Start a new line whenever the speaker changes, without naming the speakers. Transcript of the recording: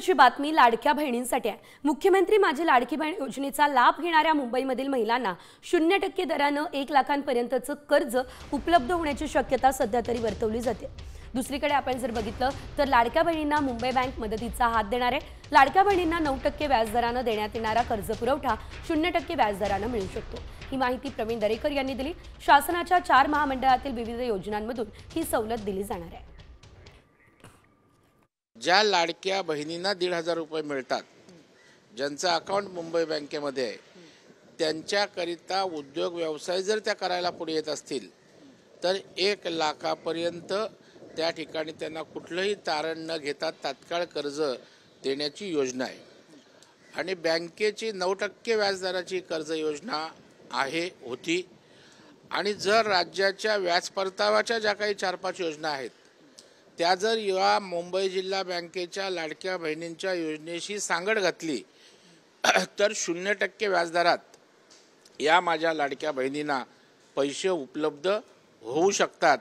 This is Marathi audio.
ची बातमी लाडक्या बहिणींसाठी आहे। मुख्यमंत्री माझी लाडकी बहीण योजनेचा लाभ घेणाऱ्या मुंबईमधील महिलांना 0% दरानं 1 लाखांपर्यंतचं कर्ज उपलब्ध होण्याची शक्यता सध्या तरी वर्तवली जाते। दुसरीकडे आपण जर बघितलं तर लाडक्या बहिणींना मुंबई बँक मदतीचा हात देणार आहे। लाडक्या बहिणींना 9% व्याजदरानं देण्यात येणारा कर्ज पुरवठा 0% व्याजदरानं मिळू शकतो। ही माहिती प्रवीण दरेकर यांनी दिली। शासनाच्या 4 महामंडळातील विविध योजनांमधून ही सवलत दिली जाणार आहे।
ज्या लाडक्या बहिणींना 1,500 रुपये मिळतात, ज्यांचं अकाउंट मुंबई बँकेमध्ये आहे, त्यांच्याकरिता उद्योग व्यवसाय जर त्या करायला पुढे येत असतील तर 1 लाखापर्यंत त्या ठिकाणी त्यांना कुठलंही तारण न घेता तात्काळ कर्ज देण्याची योजना आहे। आणि बँकेची 9% व्याजदराची कर्ज योजना होती। आणि जर राज्याच्या व्याज परताव्याच्या ज्या काही 4-5 योजना आहेत त्या जर या मुंबई जिल्हा बँकेच्या लाडक्या बहिणींच्या योजनेशी सांगड घातली तर 0% व्याजदरात या माझ्या लाडक्या बहिणींना पैसे उपलब्ध होऊ शकतात।